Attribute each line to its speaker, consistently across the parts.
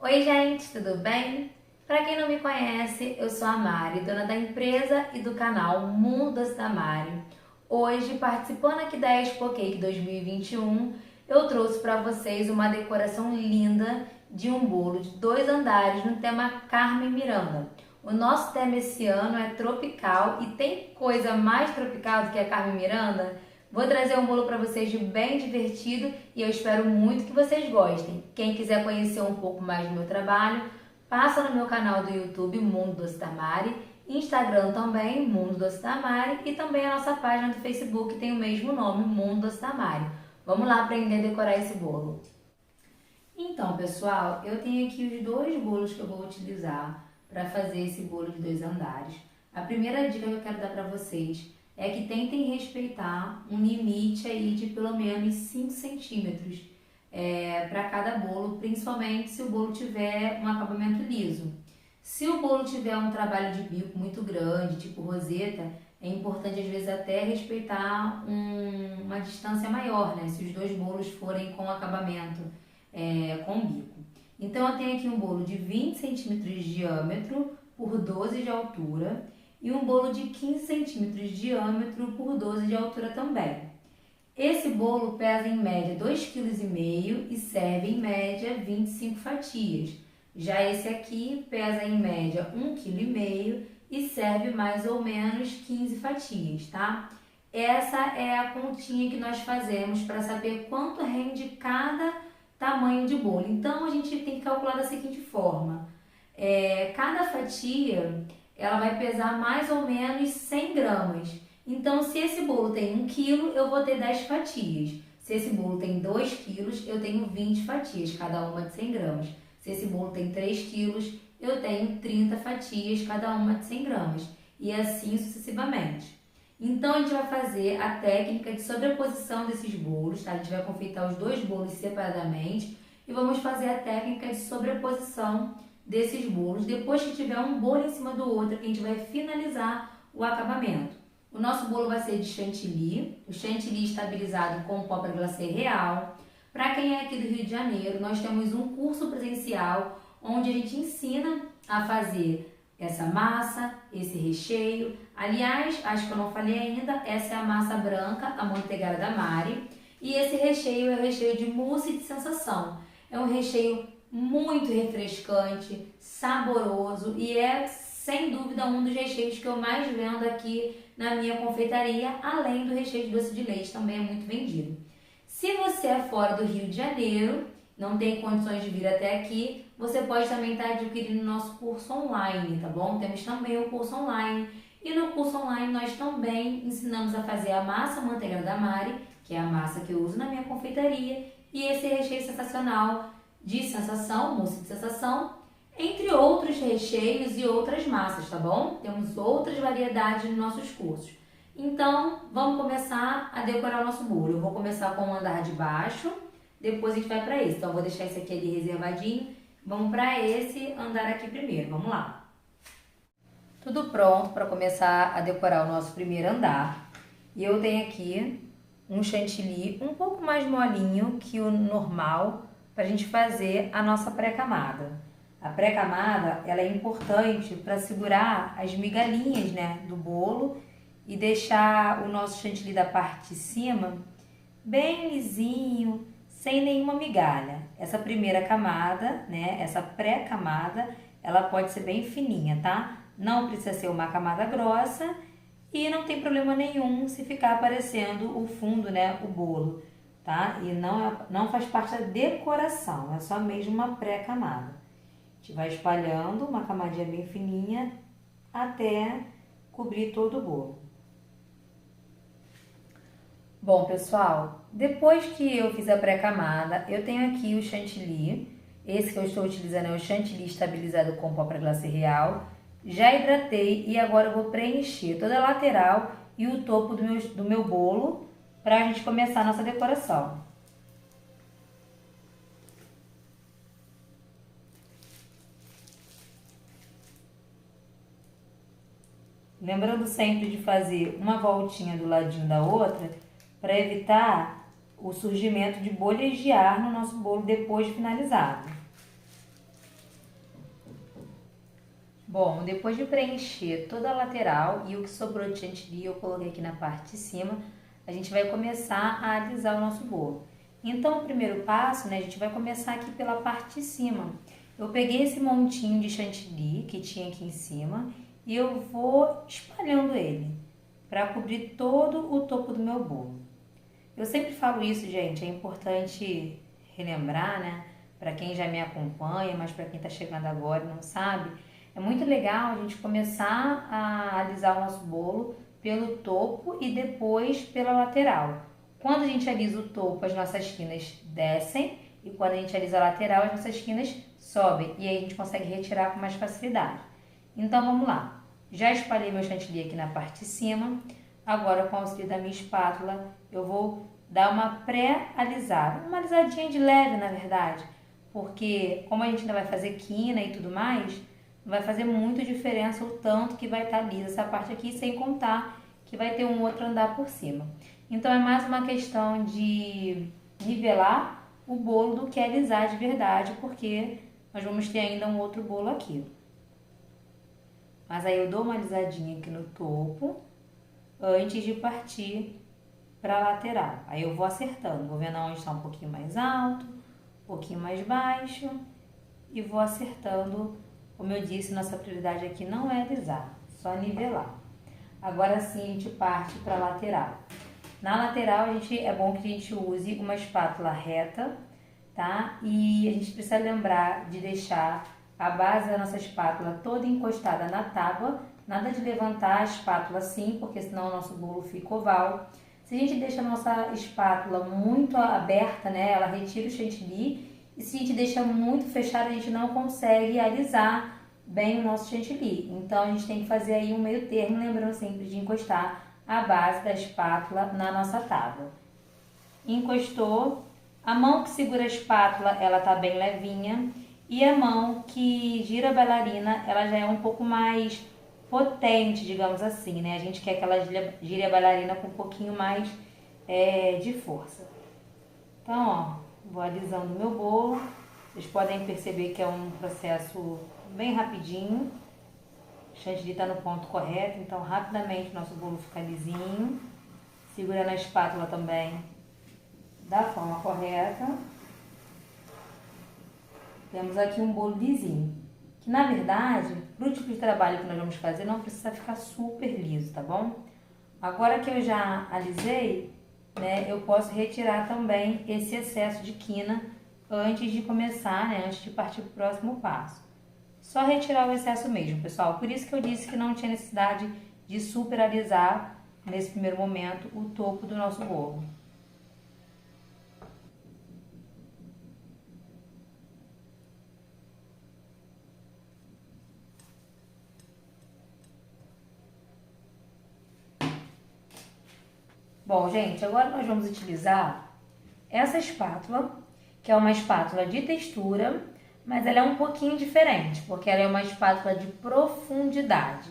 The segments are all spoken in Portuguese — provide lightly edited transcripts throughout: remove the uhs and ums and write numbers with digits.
Speaker 1: Oi gente, tudo bem? Para quem não me conhece, eu sou a Mari, dona da empresa e do canal Mundo Doce da Mari. Hoje, participando aqui da Expo Cake 2021, eu trouxe para vocês uma decoração linda de um bolo de 2 andares no tema Carmen Miranda. O nosso tema esse ano é tropical e tem coisa mais tropical do que a Carmen Miranda? Vou trazer um bolo para vocês bem divertido e eu espero muito que vocês gostem. Quem quiser conhecer um pouco mais do meu trabalho, passa no meu canal do YouTube Mundo Doce da Mari, Instagram também, Mundo Doce da Mari, e também a nossa página do Facebook tem o mesmo nome, Mundo Doce da Mari. Vamos lá aprender a decorar esse bolo. Então, pessoal, eu tenho aqui os 2 bolos que eu vou utilizar para fazer esse bolo de 2 andares. A primeira dica que eu quero dar para vocês é que tentem respeitar um limite aí de pelo menos 5 centímetros para cada bolo, principalmente se o bolo tiver um acabamento liso. Se o bolo tiver um trabalho de bico muito grande, tipo roseta, é importante às vezes até respeitar uma distância maior, né? Se os 2 bolos forem com acabamento com bico. Então eu tenho aqui um bolo de 20 centímetros de diâmetro por 12 de altura e um bolo de 15 centímetros de diâmetro por 12 de altura também. Esse bolo pesa em média 2,5 kg e serve em média 25 fatias. Já esse aqui pesa em média 1,5 kg e serve mais ou menos 15 fatias, tá? Essa é a continha que nós fazemos para saber quanto rende cada tamanho de bolo. Então a gente tem que calcular da seguinte forma: cada fatia ela vai pesar mais ou menos 100 gramas. Então, se esse bolo tem 1 kg, eu vou ter 10 fatias. Se esse bolo tem 2 kg, eu tenho 20 fatias, cada uma de 100 gramas. Se esse bolo tem 3 kg, eu tenho 30 fatias, cada uma de 100 gramas. E assim sucessivamente. Então, a gente vai fazer a técnica de sobreposição desses bolos, tá? A gente vai confeitar os 2 bolos separadamente e vamos fazer a técnica de sobreposição desses bolos, depois que tiver um bolo em cima do outro, que a gente vai finalizar o acabamento. O nosso bolo vai ser de chantilly, o chantilly estabilizado com pó para glacê real. Para quem é aqui do Rio de Janeiro, nós temos um curso presencial onde a gente ensina a fazer essa massa, esse recheio. Aliás, acho que eu não falei ainda, essa é a massa branca, a manteigada da Mari. E esse recheio é o recheio de mousse de sensação. É um recheio muito refrescante, saboroso e é sem dúvida um dos recheios que eu mais vendo aqui na minha confeitaria, além do recheio de doce de leite, também é muito vendido. Se você é fora do Rio de Janeiro, não tem condições de vir até aqui, você pode também estar adquirindo o nosso curso online, tá bom? Temos também o curso online e no curso online nós também ensinamos a fazer a massa manteiga da Mari, que é a massa que eu uso na minha confeitaria, e esse recheio sensacional de sensação, mousse de sensação, entre outros recheios e outras massas, tá bom? Temos outras variedades nos nossos cursos. Então, vamos começar a decorar o nosso bolo. Eu vou começar com o andar de baixo, depois a gente vai para esse. Então, eu vou deixar esse aqui ali reservadinho. Vamos para esse andar aqui primeiro. Vamos lá. Tudo pronto para começar a decorar o nosso primeiro andar. E eu tenho aqui um chantilly um pouco mais molinho que o normal, para a gente fazer a nossa pré-camada. A pré-camada ela é importante para segurar as migalhinhas, né, do bolo e deixar o nosso chantilly da parte de cima bem lisinho, sem nenhuma migalha. Essa primeira camada, né, essa pré-camada, ela pode ser bem fininha, tá? Não precisa ser uma camada grossa e não tem problema nenhum se ficar aparecendo o fundo, né, o bolo. Tá? E não faz parte da decoração, é só mesmo uma pré-camada. A gente vai espalhando uma camadinha bem fininha até cobrir todo o bolo. Bom, pessoal, depois que eu fiz a pré-camada, eu tenho aqui o chantilly. Esse que eu estou utilizando é o chantilly estabilizado com pó para glacê real. Já hidratei e agora eu vou preencher toda a lateral e o topo do meu bolo, para a gente começar a nossa decoração. Lembrando sempre de fazer uma voltinha do ladinho da outra, para evitar o surgimento de bolhas de ar no nosso bolo depois de finalizado. Bom, depois de preencher toda a lateral e o que sobrou de chantilly eu coloquei aqui na parte de cima, a gente vai começar a alisar o nosso bolo. Então, o primeiro passo, né, a gente vai começar aqui pela parte de cima. Eu peguei esse montinho de chantilly que tinha aqui em cima e eu vou espalhando ele para cobrir todo o topo do meu bolo. Eu sempre falo isso, gente, é importante relembrar, né, para quem já me acompanha, mas para quem está chegando agora e não sabe, é muito legal a gente começar a alisar o nosso bolo pelo topo e depois pela lateral. Quando a gente alisa o topo, as nossas quinas descem e quando a gente alisa a lateral, as nossas quinas sobem e aí a gente consegue retirar com mais facilidade. Então vamos lá. Já espalhei meu chantilly aqui na parte de cima. Agora com o auxílio da minha espátula, eu vou dar uma pré-alisada, uma alisadinha de leve na verdade, porque como a gente ainda vai fazer quina e tudo mais, não vai fazer muita diferença o tanto que vai estar lisa essa parte aqui, sem contar que vai ter um outro andar por cima. Então é mais uma questão de nivelar o bolo do que alisar de verdade, porque nós vamos ter ainda um outro bolo aqui. Mas aí eu dou uma alisadinha aqui no topo, antes de partir para a lateral. Aí eu vou acertando, vou vendo onde está um pouquinho mais alto, um pouquinho mais baixo e vou acertando. Como eu disse, nossa prioridade aqui não é alisar, só nivelar. Agora sim a gente parte para a lateral. Na lateral é bom que a gente use uma espátula reta, tá? E a gente precisa lembrar de deixar a base da nossa espátula toda encostada na tábua, nada de levantar a espátula assim, porque senão o nosso bolo fica oval. Se a gente deixa a nossa espátula muito aberta, né, ela retira o chantilly, e se a gente deixa muito fechada, a gente não consegue alisar bem o nosso chantilly. Então a gente tem que fazer aí um meio termo, lembrando sempre de encostar a base da espátula na nossa tábua. Encostou, a mão que segura a espátula, ela tá bem levinha, e a mão que gira a bailarina, ela já é um pouco mais potente, digamos assim, né? A gente quer que ela gire a bailarina com um pouquinho mais de força. Então, ó, vou alisando o meu bolo. Vocês podem perceber que é um processo bem rapidinho. O chantilly está no ponto correto, então rapidamente o nosso bolo fica lisinho. Segurando a espátula também da forma correta. Temos aqui um bolo lisinho. Que na verdade, para o tipo de trabalho que nós vamos fazer, não precisa ficar super liso, tá bom? Agora que eu já alisei, né, eu posso retirar também esse excesso de quina antes de começar, né, antes de partir para o próximo passo. Só retirar o excesso mesmo, pessoal. Por isso que eu disse que não tinha necessidade de super alisar, nesse primeiro momento, o topo do nosso bolo. Bom, gente, agora nós vamos utilizar essa espátula, que é uma espátula de textura, mas ela é um pouquinho diferente, porque ela é uma espátula de profundidade.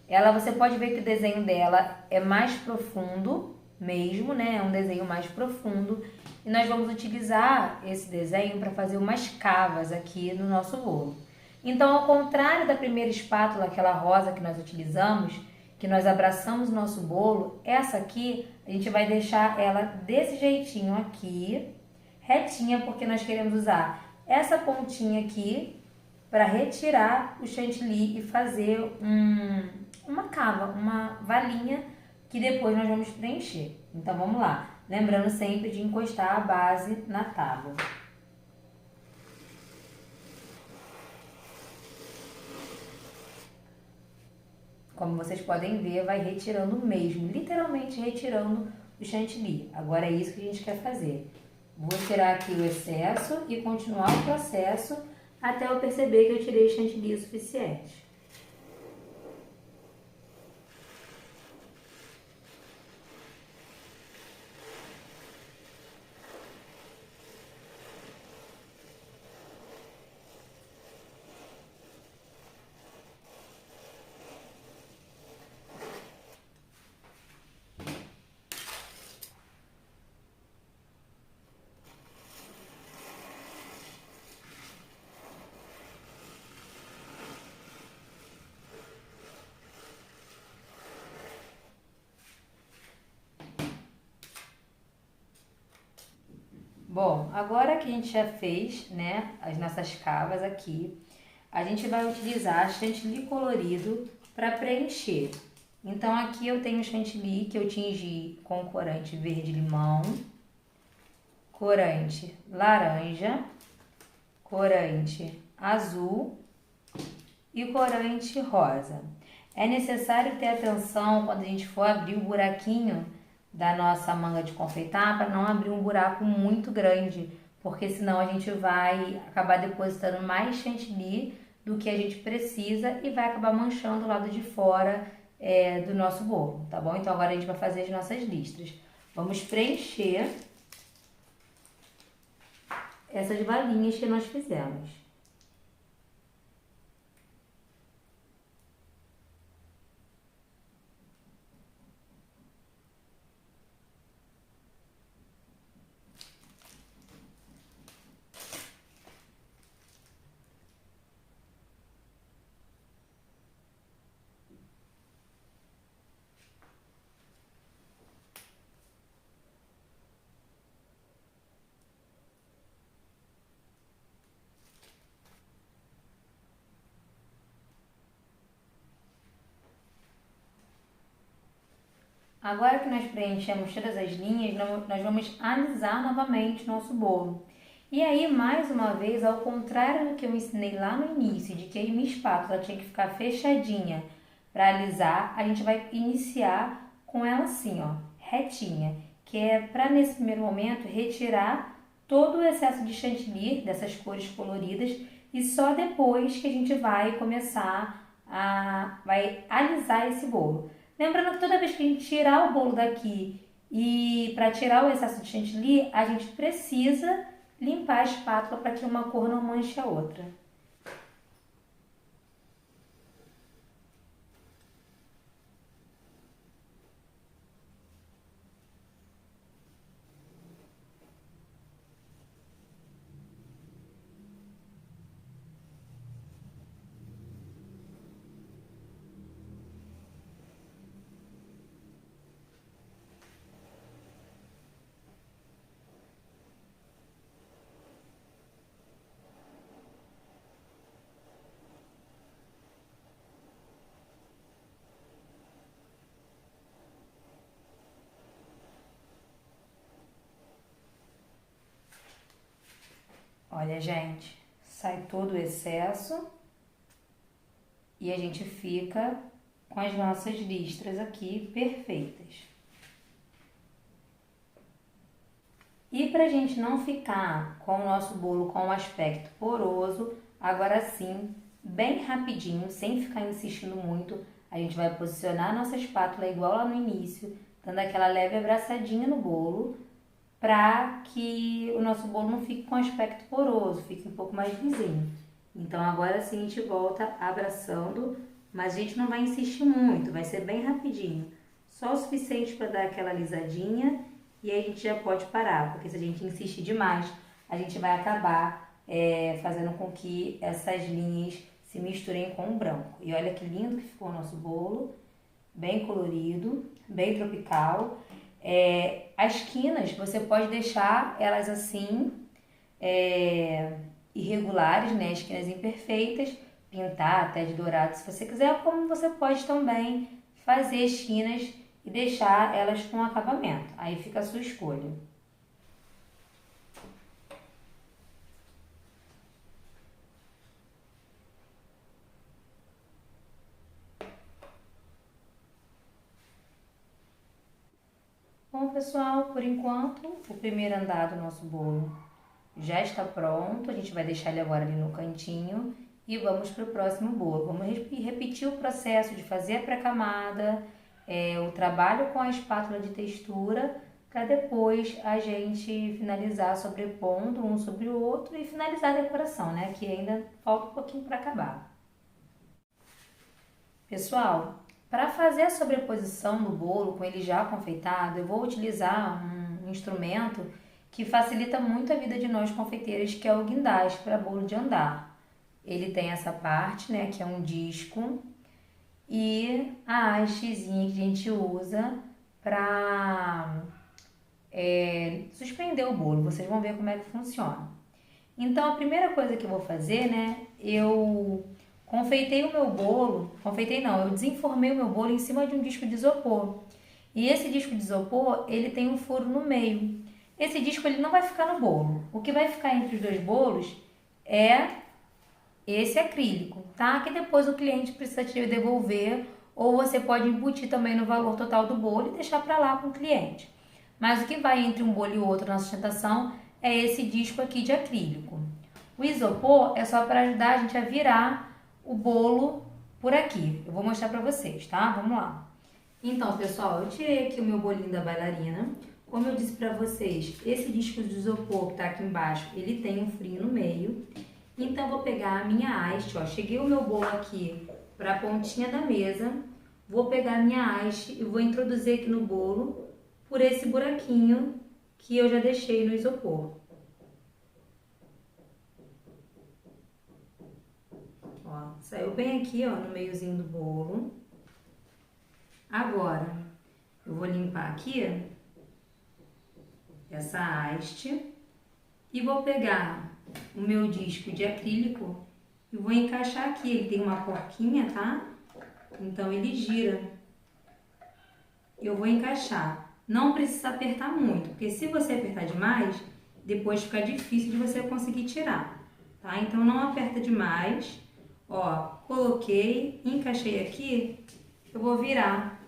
Speaker 1: Ela, você pode ver que o desenho dela é mais profundo mesmo, né? É um desenho mais profundo. E nós vamos utilizar esse desenho para fazer umas cavas aqui no nosso bolo. Então, ao contrário da primeira espátula, aquela rosa que nós utilizamos, que nós abraçamos o nosso bolo, essa aqui a gente vai deixar ela desse jeitinho aqui, retinha, porque nós queremos usar essa pontinha aqui para retirar o chantilly e fazer uma cava, uma valinha que depois nós vamos preencher. Então vamos lá, lembrando sempre de encostar a base na tábua. Como vocês podem ver, vai retirando mesmo, literalmente retirando o chantilly. Agora é isso que a gente quer fazer. Vou tirar aqui o excesso e continuar o processo até eu perceber que eu tirei chantilly o suficiente. Bom, agora que a gente já fez, né, as nossas cavas aqui, a gente vai utilizar chantilly colorido para preencher. Então aqui eu tenho chantilly que eu tingi com corante verde-limão, corante laranja, corante azul e corante rosa. É necessário ter atenção quando a gente for abrir o buraquinho da nossa manga de confeitar para não abrir um buraco muito grande, porque senão a gente vai acabar depositando mais chantilly do que a gente precisa e vai acabar manchando o lado de fora do nosso bolo, tá bom? Então agora a gente vai fazer as nossas listras. Vamos preencher essas balinhas que nós fizemos. Agora que nós preenchemos todas as linhas, nós vamos alisar novamente o nosso bolo. E aí, mais uma vez, ao contrário do que eu ensinei lá no início, de que a minha espátula tinha que ficar fechadinha para alisar, a gente vai iniciar com ela assim, ó, retinha, que é para nesse primeiro momento retirar todo o excesso de chantilly dessas cores coloridas e só depois que a gente vai começar vai alisar esse bolo. Lembrando que toda vez que a gente tirar o bolo daqui e para tirar o excesso de chantilly, a gente precisa limpar a espátula para que uma cor não manche a outra. Olha, gente, sai todo o excesso e a gente fica com as nossas listras aqui perfeitas. E para a gente não ficar com o nosso bolo com um aspecto poroso, agora sim, bem rapidinho, sem ficar insistindo muito, a gente vai posicionar a nossa espátula igual lá no início, dando aquela leve abraçadinha no bolo, para que o nosso bolo não fique com aspecto poroso, fique um pouco mais lisinho. Então agora sim a gente volta abraçando, mas a gente não vai insistir muito, vai ser bem rapidinho. Só o suficiente para dar aquela alisadinha e aí a gente já pode parar, porque se a gente insistir demais, a gente vai acabar fazendo com que essas linhas se misturem com o branco. E olha que lindo que ficou o nosso bolo, bem colorido, bem tropical. As quinas você pode deixar elas assim, irregulares, né? As quinas imperfeitas, pintar até de dourado se você quiser, como você pode também fazer as quinas e deixar elas com acabamento. Aí fica a sua escolha. Bom, pessoal, por enquanto, o primeiro andar do nosso bolo já está pronto. A gente vai deixar ele agora ali no cantinho e vamos para o próximo bolo. Vamos repetir o processo de fazer a pré-camada, o trabalho com a espátula de textura, para depois a gente finalizar sobrepondo um sobre o outro e finalizar a decoração, né? Que ainda falta um pouquinho para acabar. Pessoal, para fazer a sobreposição do bolo com ele já confeitado, eu vou utilizar um instrumento que facilita muito a vida de nós confeiteiras, que é o guindaste para bolo de andar. Ele tem essa parte, né, que é um disco, e a hastezinha que a gente usa para suspender o bolo. Vocês vão ver como é que funciona. Então, a primeira coisa que eu vou fazer, né, eu confeitei o meu bolo, confeitei não, eu desenformei o meu bolo em cima de um disco de isopor. E esse disco de isopor, ele tem um furo no meio. Esse disco ele não vai ficar no bolo. O que vai ficar entre os dois bolos é esse acrílico, tá? Que depois o cliente precisa te devolver ou você pode embutir também no valor total do bolo e deixar para lá com o cliente. Mas o que vai entre um bolo e outro na sustentação é esse disco aqui de acrílico. O isopor é só para ajudar a gente a virar o bolo por aqui. Eu vou mostrar para vocês, tá? Vamos lá. Então, pessoal, eu tirei aqui o meu bolinho da bailarina. Como eu disse para vocês, esse disco de isopor que tá aqui embaixo, ele tem um furinho no meio. Então, eu vou pegar a minha haste, ó. Cheguei o meu bolo aqui para a pontinha da mesa. Vou pegar a minha haste e vou introduzir aqui no bolo por esse buraquinho que eu já deixei no isopor. Ó, saiu bem aqui, ó, no meiozinho do bolo. Agora, eu vou limpar aqui essa haste e vou pegar o meu disco de acrílico e vou encaixar aqui. Ele tem uma porquinha, tá? Então, ele gira. Eu vou encaixar. Não precisa apertar muito, porque se você apertar demais, depois fica difícil de você conseguir tirar, tá? Então, não aperta demais. Ó, coloquei, encaixei aqui, eu vou virar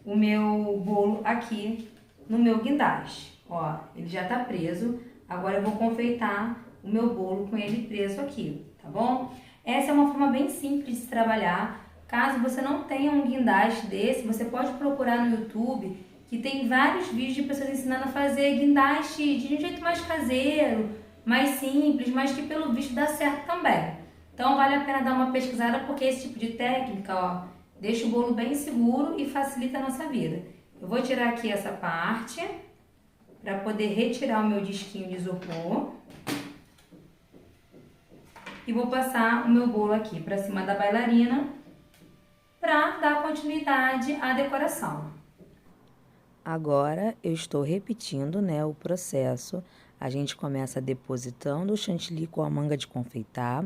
Speaker 1: o meu bolo aqui no meu guindaste. Ó, ele já tá preso, agora eu vou confeitar o meu bolo com ele preso aqui, tá bom? Essa é uma forma bem simples de se trabalhar. Caso você não tenha um guindaste desse, você pode procurar no YouTube, que tem vários vídeos de pessoas ensinando a fazer guindaste de um jeito mais caseiro, mais simples, mas que pelo visto dá certo também. Então vale a pena dar uma pesquisada, porque esse tipo de técnica, ó, deixa o bolo bem seguro e facilita a nossa vida. Eu vou tirar aqui essa parte para poder retirar o meu disquinho de isopor. E vou passar o meu bolo aqui para cima da bailarina para dar continuidade à decoração.
Speaker 2: Agora eu estou repetindo, né, o processo. A gente começa depositando o chantilly com a manga de confeitar.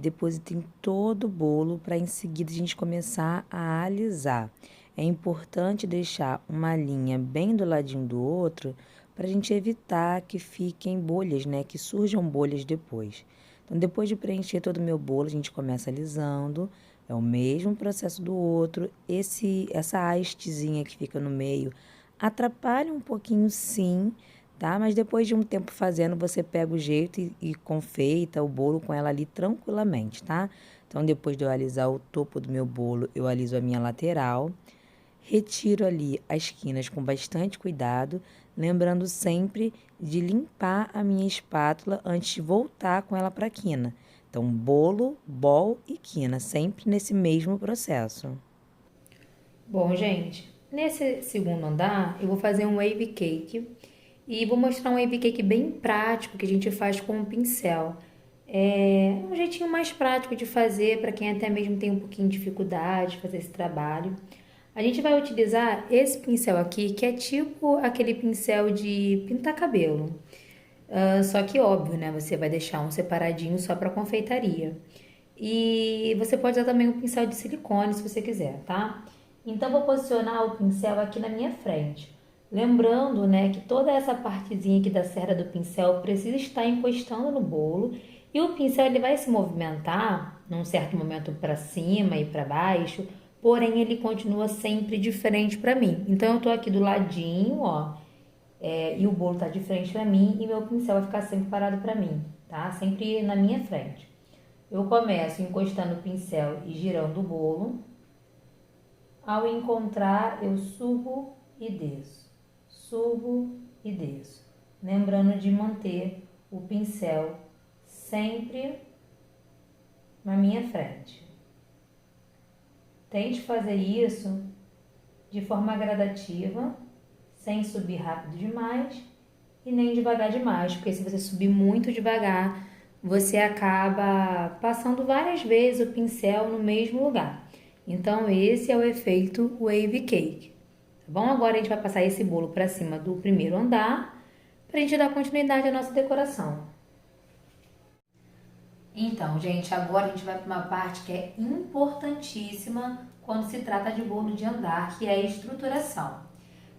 Speaker 2: Deposita em todo o bolo para em seguida a gente começar a alisar. É importante deixar uma linha bem do ladinho do outro para a gente evitar que fiquem bolhas, né? Que surjam bolhas depois. Então, depois de preencher todo o meu bolo, a gente começa alisando. É o mesmo processo do outro. Essa hastezinha que fica no meio atrapalha um pouquinho, sim, tá? Mas depois de um tempo fazendo, você pega o jeito e confeita o bolo com ela ali tranquilamente, tá? Então, depois de eu alisar o topo do meu bolo, eu aliso a minha lateral, retiro ali as quinas com bastante cuidado, lembrando sempre de limpar a minha espátula antes de voltar com ela para a quina. Então, bolo, bol e quina, sempre nesse mesmo processo.
Speaker 1: Bom, gente, nesse segundo andar eu vou fazer um wave cake e vou mostrar um wave cake bem prático que a gente faz com um pincel. É um jeitinho mais prático de fazer para quem até mesmo tem um pouquinho de dificuldade de fazer esse trabalho. A gente vai utilizar esse pincel aqui, que é tipo aquele pincel de pintar cabelo. Só que óbvio, né? Você vai deixar um separadinho só para confeitaria. E você pode usar também um pincel de silicone se você quiser, tá? Então vou posicionar o pincel aqui na minha frente. Lembrando, né, que toda essa partezinha aqui da cerda do pincel precisa estar encostando no bolo e o pincel ele vai se movimentar num certo momento para cima e para baixo, porém ele continua sempre de frente para mim. Então eu tô aqui do ladinho, ó, e o bolo tá de frente para mim e meu pincel vai ficar sempre parado para mim, tá? Sempre na minha frente. Eu começo encostando o pincel e girando o bolo. Ao encontrar, eu subo e desço. Subo e desço. Lembrando de manter o pincel sempre na minha frente. Tente fazer isso de forma gradativa, sem subir rápido demais e nem devagar demais, porque se você subir muito devagar, você acaba passando várias vezes o pincel no mesmo lugar. Então, esse é o efeito wave cake, bom? Agora a gente vai passar esse bolo para cima do primeiro andar, pra gente dar continuidade à nossa decoração. Então, gente, agora a gente vai para uma parte que é importantíssima quando se trata de bolo de andar, que é a estruturação.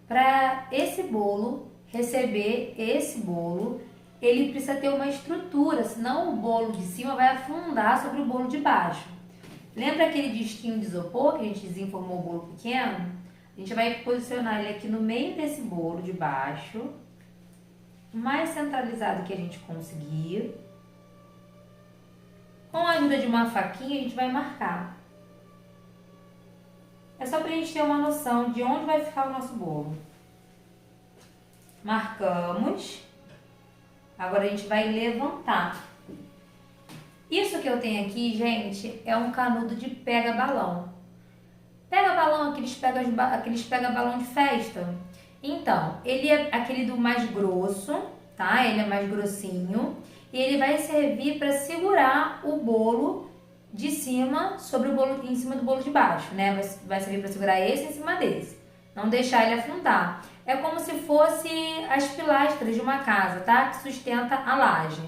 Speaker 1: Para esse bolo receber esse bolo, ele precisa ter uma estrutura, senão o bolo de cima vai afundar sobre o bolo de baixo. Lembra aquele disquinho de isopor que a gente desenformou o bolo pequeno? A gente vai posicionar ele aqui no meio desse bolo de baixo, o mais centralizado que a gente conseguir. Com a ajuda de uma faquinha, a gente vai marcar. É só pra gente ter uma noção de onde vai ficar o nosso bolo. Marcamos. Agora a gente vai levantar. Isso que eu tenho aqui, gente, é um canudo de pega-balão. Pega-balão, aqueles pega-balão de festa. Então, ele é aquele do mais grosso, tá? Ele é mais grossinho. E ele vai servir para segurar o bolo de cima sobre o bolo, em cima do bolo de baixo, né? Vai servir para segurar esse em cima desse. Não deixar ele afundar. É como se fosse as pilastras de uma casa, tá? Que sustenta a laje.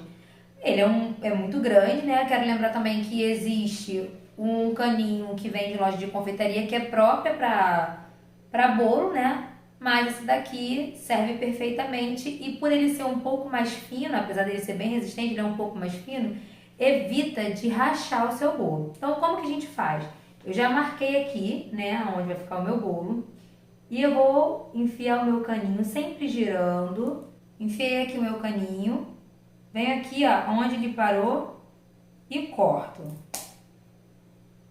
Speaker 1: Ele é muito grande, né? Quero lembrar também que existe um caninho que vem de loja de confeitaria que é própria para bolo, né? Mas esse daqui serve perfeitamente e por ele ser um pouco mais fino, apesar dele ser bem resistente, ele é um pouco mais fino, evita de rachar o seu bolo. Então, como que a gente faz? Eu já marquei aqui, né, onde vai ficar o meu bolo e eu vou enfiar o meu caninho sempre girando. Enfiei aqui o meu caninho, venho aqui, ó, onde ele parou e corto.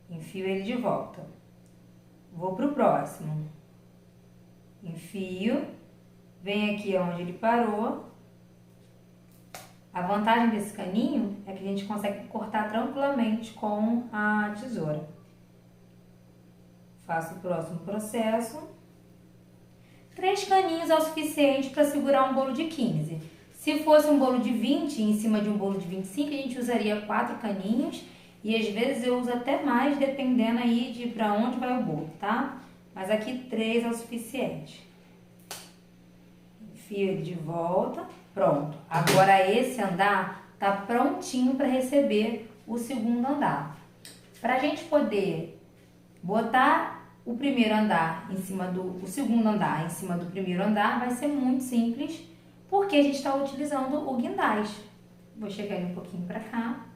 Speaker 1: Enfio ele de volta. Vou pro próximo. Enfio, vem aqui onde ele parou. A vantagem desse caninho é que a gente consegue cortar tranquilamente com a tesoura. Faço o próximo processo. 3 caninhos é o suficiente para segurar um bolo de 15. Se fosse um bolo de 20 em cima de um bolo de 25, a gente usaria 4 caninhos. E às vezes eu uso até mais, dependendo aí de para onde vai o bolo, tá? Mas aqui 3 é o suficiente. Enfio ele de volta. Pronto. Agora esse andar tá prontinho para receber o segundo andar. Para a gente poder botar o primeiro andar em cima o segundo andar em cima do primeiro andar, vai ser muito simples, porque a gente está utilizando o guindaste. Vou chegar ele um pouquinho para cá.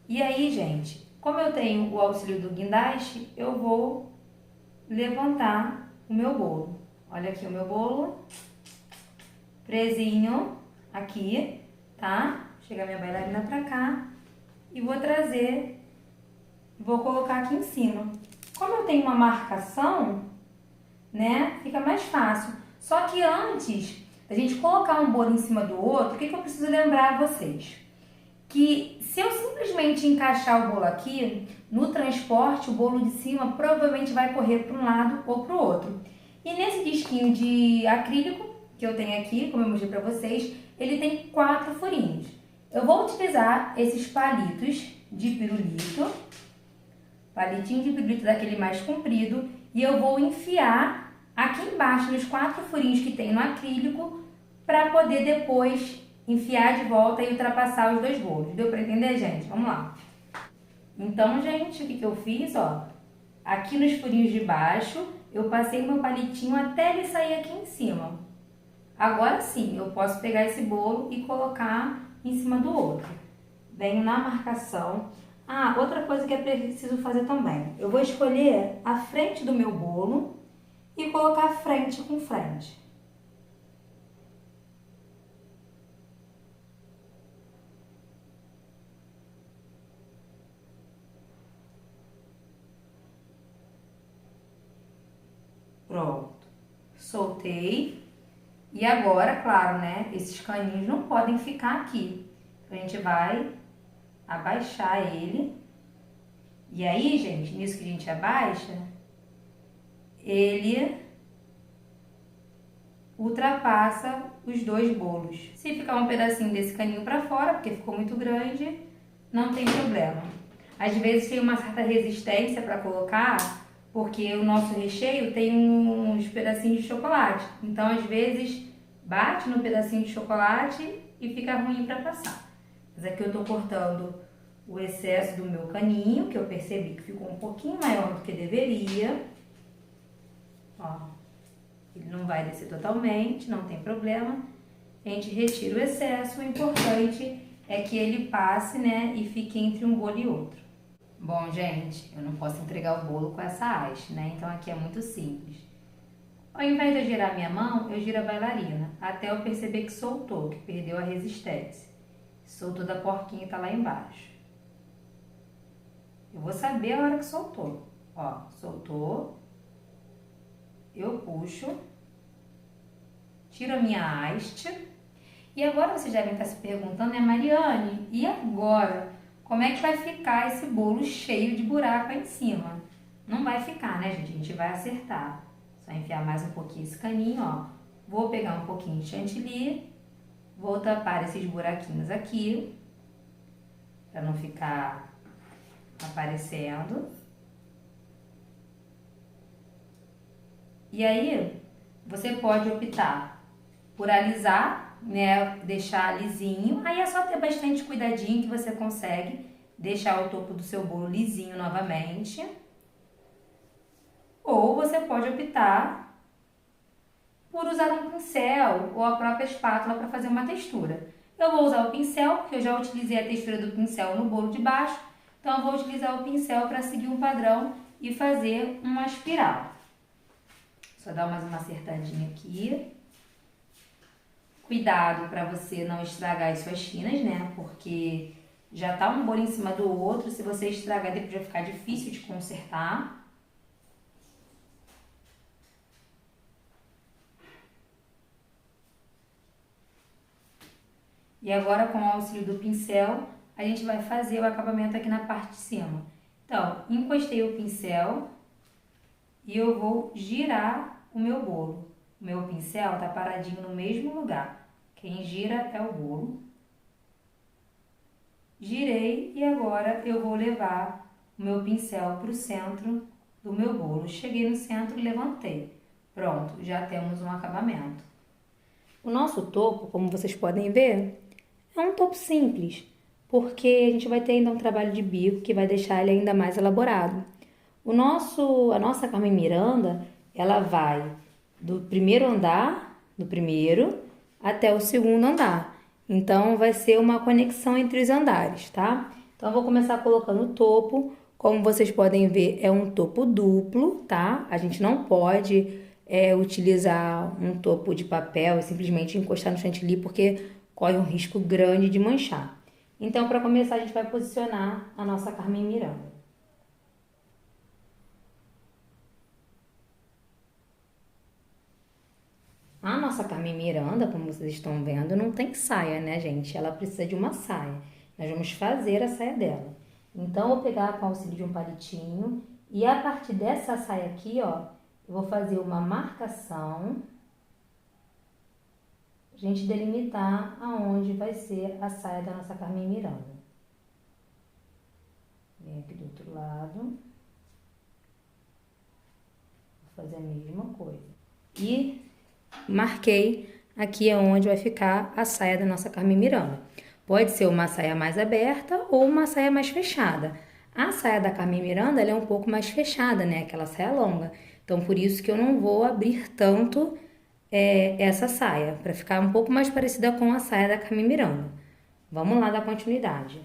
Speaker 1: E aí, gente, como eu tenho o auxílio do guindaste, eu vou levantar o meu bolo. Olha aqui o meu bolo, presinho aqui, tá? Chega minha bailarina pra cá e vou trazer, vou colocar aqui em cima. Como eu tenho uma marcação, né, fica mais fácil. Só que antes da gente colocar um bolo em cima do outro, o que eu preciso lembrar a vocês? Que se eu simplesmente encaixar o bolo aqui, no transporte o bolo de cima provavelmente vai correr para um lado ou para o outro. E nesse disquinho de acrílico que eu tenho aqui, como eu mostrei para vocês, ele tem 4 furinhos. Eu vou utilizar esses palitos de pirulito, palitinho de pirulito daquele mais comprido, e eu vou enfiar aqui embaixo nos 4 furinhos que tem no acrílico para poder depois enfiar de volta e ultrapassar os 2 bolos. Deu para entender, gente? Vamos lá. Então, gente, o que eu fiz, ó? Aqui nos furinhos de baixo, eu passei meu palitinho até ele sair aqui em cima. Agora sim, eu posso pegar esse bolo e colocar em cima do outro. Venho na marcação. Ah, outra coisa que é preciso fazer também. Eu vou escolher a frente do meu bolo e colocar frente com frente. Pronto, soltei. E agora, claro, né, esses caninhos não podem ficar aqui. Então, a gente vai abaixar ele. E aí, gente, nisso que a gente abaixa, ele ultrapassa os 2 bolos. Se ficar um pedacinho desse caninho para fora, porque ficou muito grande, não tem problema. às vezes tem uma certa resistência para colocar, porque o nosso recheio tem uns pedacinhos de chocolate. Então, às vezes, bate no pedacinho de chocolate e fica ruim para passar. Mas aqui eu tô cortando o excesso do meu caninho, que eu percebi que ficou um pouquinho maior do que deveria. Ó, ele não vai descer totalmente, não tem problema. A gente retira o excesso, o importante é que ele passe, né, e fique entre um bolo e outro. Bom, gente, eu não posso entregar o bolo com essa haste, né, então aqui é muito simples. Ao invés de eu girar minha mão, eu giro a bailarina, até eu perceber que soltou, que perdeu a resistência. Soltou da porquinha e tá lá embaixo. Eu vou saber a hora que soltou. Ó, soltou. Eu puxo. Tiro a minha haste. E agora vocês devem estar se perguntando, né, Mariane, e agora? Como é que vai ficar esse bolo cheio de buraco aí em cima? Não vai ficar, né, gente? A gente vai acertar. Só enfiar mais um pouquinho esse caninho, ó. Vou pegar um pouquinho de chantilly. Vou tapar esses buraquinhos aqui. Pra não ficar aparecendo. E aí, você pode optar por alisar, né, deixar lisinho. Aí é só ter bastante cuidadinho que você consegue deixar o topo do seu bolo lisinho novamente. Ou você pode optar por usar um pincel ou a própria espátula para fazer uma textura. Eu vou usar o pincel, porque eu já utilizei a textura do pincel no bolo de baixo. Então, eu vou utilizar o pincel para seguir um padrão e fazer uma espiral. Só dar mais uma acertadinha aqui. Cuidado para você não estragar as suas chinas, né? Porque já tá um bolo em cima do outro. Se você estragar, depois vai ficar difícil de consertar. E agora, com o auxílio do pincel, a gente vai fazer o acabamento aqui na parte de cima. Então, encostei o pincel e eu vou girar o meu bolo. O meu pincel tá paradinho no mesmo lugar. Quem gira é o bolo. Girei e agora eu vou levar o meu pincel para o centro do meu bolo. Cheguei no centro e levantei. Pronto, já temos um acabamento. O nosso topo, como vocês podem ver, é um topo simples, porque a gente vai ter ainda um trabalho de bico que vai deixar ele ainda mais elaborado. A nossa Carmen Miranda, ela vai do primeiro andar, do primeiro, até o segundo andar. Então, vai ser uma conexão entre os andares, tá? Então, eu vou começar colocando o topo. Como vocês podem ver, é um topo duplo, tá? A gente não pode utilizar um topo de papel e simplesmente encostar no chantilly, porque corre um risco grande de manchar. Então, para começar, a gente vai posicionar a nossa Carmen Miranda. A nossa Carmen Miranda, como vocês estão vendo, não tem saia, né, gente? Ela precisa de uma saia. Nós vamos fazer a saia dela. Então, eu vou pegar com o auxílio de um palitinho e a partir dessa saia aqui, ó, eu vou fazer uma marcação, a gente delimitar aonde vai ser a saia da nossa Carmen Miranda. Vem aqui do outro lado. Vou fazer a mesma coisa. E marquei aqui aonde vai ficar a saia da nossa Carmen Miranda. Pode ser uma saia mais aberta ou uma saia mais fechada. A saia da Carmen Miranda, ela é um pouco mais fechada, né? Aquela saia longa. Então, por isso que eu não vou abrir tanto essa saia, para ficar um pouco mais parecida com a saia da Carmen Miranda. Vamos lá dar continuidade.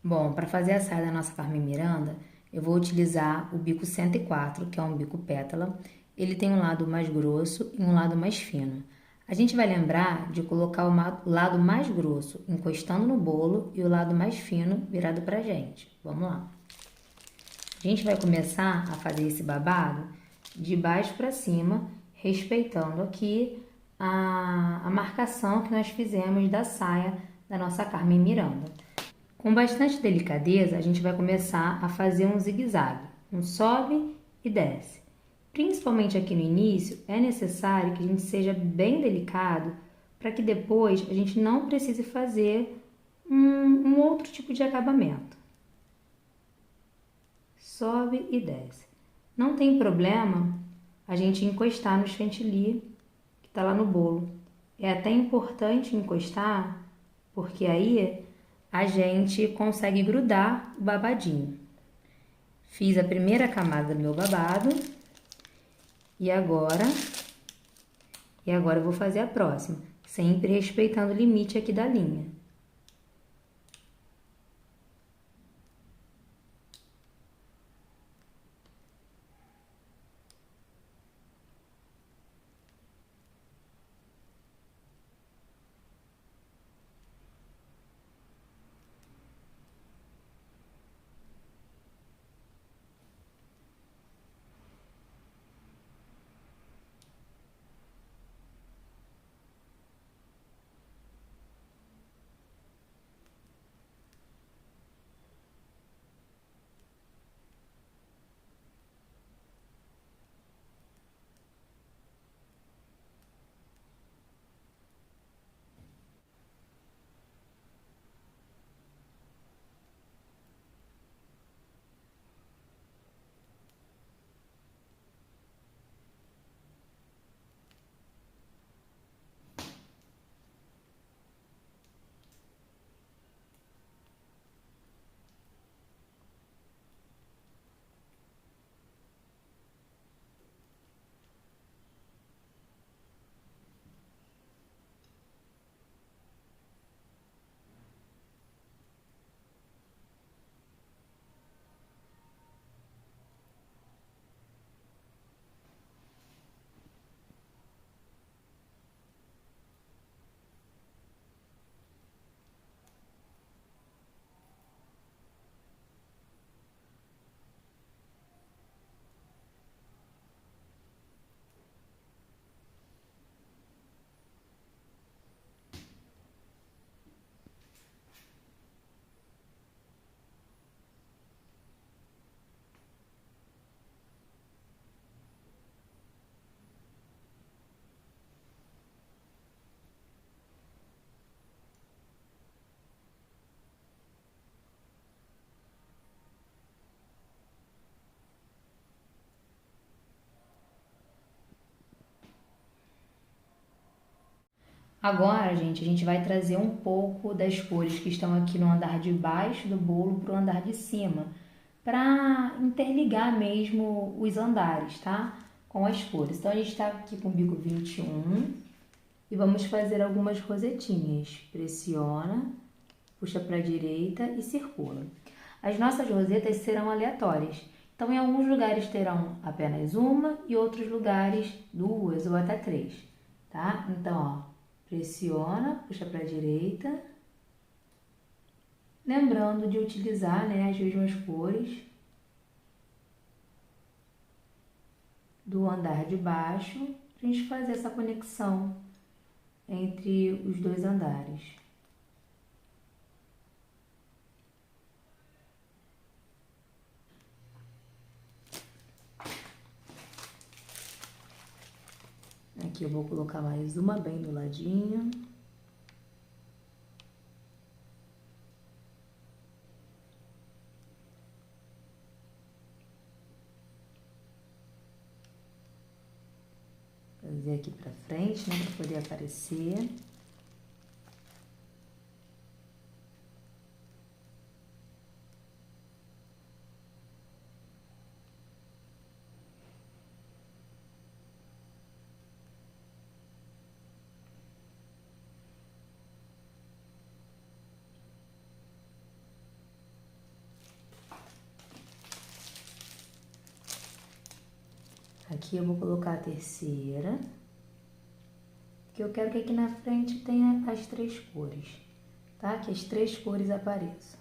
Speaker 1: Bom, para fazer a saia da nossa Carmen Miranda, eu vou utilizar o bico 104, que é um bico pétala. Ele tem um lado mais grosso e um lado mais fino. A gente vai lembrar de colocar o lado mais grosso encostando no bolo e o lado mais fino virado pra gente. Vamos lá. A gente vai começar a fazer esse babado de baixo para cima, respeitando aqui a marcação que nós fizemos da saia da nossa Carmen Miranda. Com bastante delicadeza, a gente vai começar a fazer um zigue-zague, um sobe e desce. Principalmente aqui no início, é necessário que a gente seja bem delicado para que depois a gente não precise fazer um outro tipo de acabamento. sobe e desce. Não tem problema a gente encostar no chantilly que tá lá no bolo. É até importante encostar, porque aí a gente consegue grudar o babadinho. Fiz a primeira camada do meu babado e agora eu vou fazer a próxima, sempre respeitando o limite aqui da linha. Agora, gente, a gente vai trazer um pouco das cores que estão aqui no andar de baixo do bolo para o andar de cima, para interligar mesmo os andares, tá? Com as cores. Então, a gente está aqui com o bico 21 e vamos fazer algumas rosetinhas. Pressiona, puxa para a direita e circula. As nossas rosetas serão aleatórias. Então, em alguns lugares terão apenas uma e outros lugares duas ou até três, tá? Então, ó. Pressiona, puxa para a direita. Lembrando de utilizar, né, as mesmas cores do andar de baixo para a gente fazer essa conexão entre os dois andares. Aqui eu vou colocar mais uma bem do ladinho. Fazer aqui pra frente, né, pra poder aparecer. Aqui eu vou colocar a terceira, que eu quero que aqui na frente tenha as três cores, tá? Que as três cores apareçam.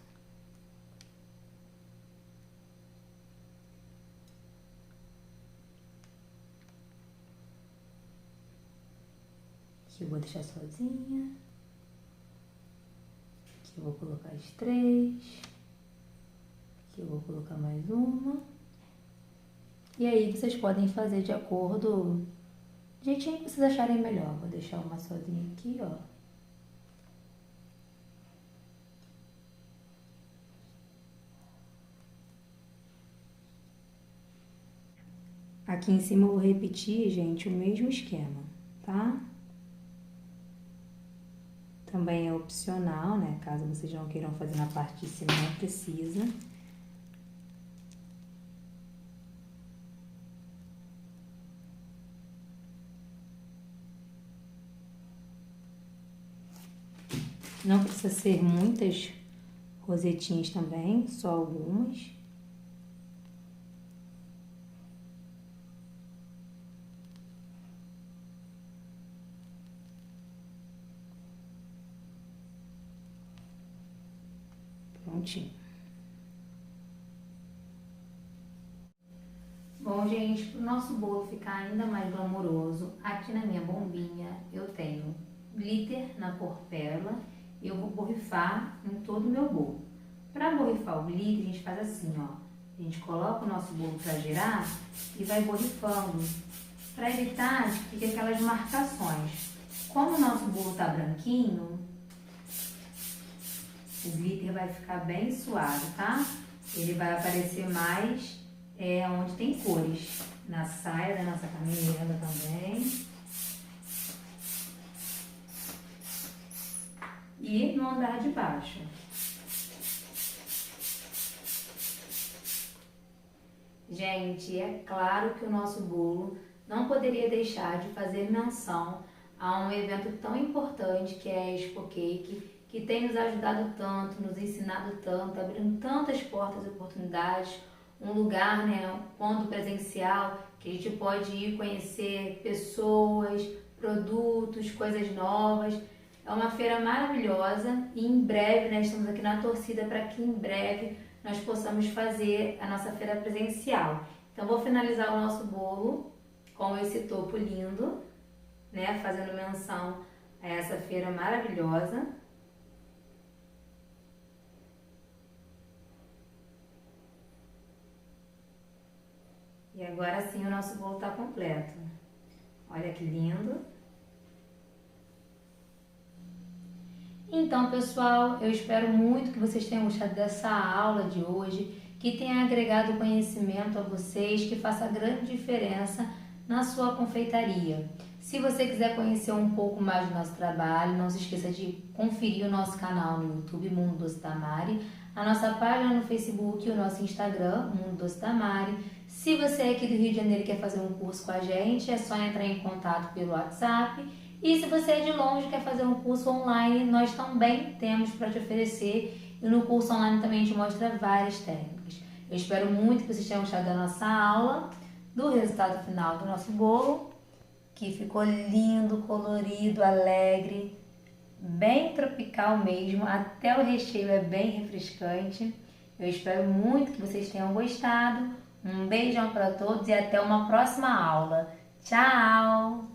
Speaker 1: Aqui eu vou deixar sozinha. Aqui eu vou colocar as três. Aqui eu vou colocar mais uma. E aí vocês podem fazer de acordo do jeitinho que vocês acharem melhor. Vou deixar uma sozinha aqui, ó. Aqui em cima eu vou repetir, gente, o mesmo esquema, tá? Também é opcional, né? Caso vocês não queiram fazer na parte de cima, não precisa. Não precisa ser muitas rosetinhas também, só algumas. Prontinho. Bom, gente, para o nosso bolo ficar ainda mais glamouroso, aqui na minha bombinha eu tenho glitter na cor pérola e eu vou borrifar em todo o meu bolo. Para borrifar o glitter, a gente faz assim, ó. A gente coloca o nosso bolo para girar e vai borrifando, para evitar que fique aquelas marcações. Como o nosso bolo tá branquinho, o glitter vai ficar bem suave, tá? Ele vai aparecer mais onde tem cores. Na saia da nossa caminhada também. E no andar de baixo. Gente, é claro que o nosso bolo não poderia deixar de fazer menção a um evento tão importante que é a Expo Cake, que tem nos ajudado tanto, nos ensinado tanto, abrindo tantas portas e oportunidades, um lugar, né, ponto presencial, que a gente pode ir conhecer pessoas, produtos, coisas novas. É uma feira maravilhosa e em breve, né, estamos aqui na torcida para que em breve nós possamos fazer a nossa feira presencial. Então vou finalizar o nosso bolo com esse topo lindo, né, fazendo menção a essa feira maravilhosa. E agora sim o nosso bolo está completo. Olha que lindo. Então, pessoal, eu espero muito que vocês tenham gostado dessa aula de hoje, que tenha agregado conhecimento a vocês, que faça grande diferença na sua confeitaria. Se você quiser conhecer um pouco mais do nosso trabalho, não se esqueça de conferir o nosso canal no YouTube, Mundo Doce da Mari, a nossa página no Facebook e o nosso Instagram, Mundo Doce da Mari. Se você é aqui do Rio de Janeiro e quer fazer um curso com a gente, é só entrar em contato pelo WhatsApp. E se você é de longe e quer fazer um curso online, nós também temos para te oferecer. E no curso online também a gente mostra várias técnicas. Eu espero muito que vocês tenham gostado da nossa aula, do resultado final do nosso bolo, que ficou lindo, colorido, alegre, bem tropical mesmo, até o recheio é bem refrescante. Eu espero muito que vocês tenham gostado. Um beijão para todos e até uma próxima aula. Tchau!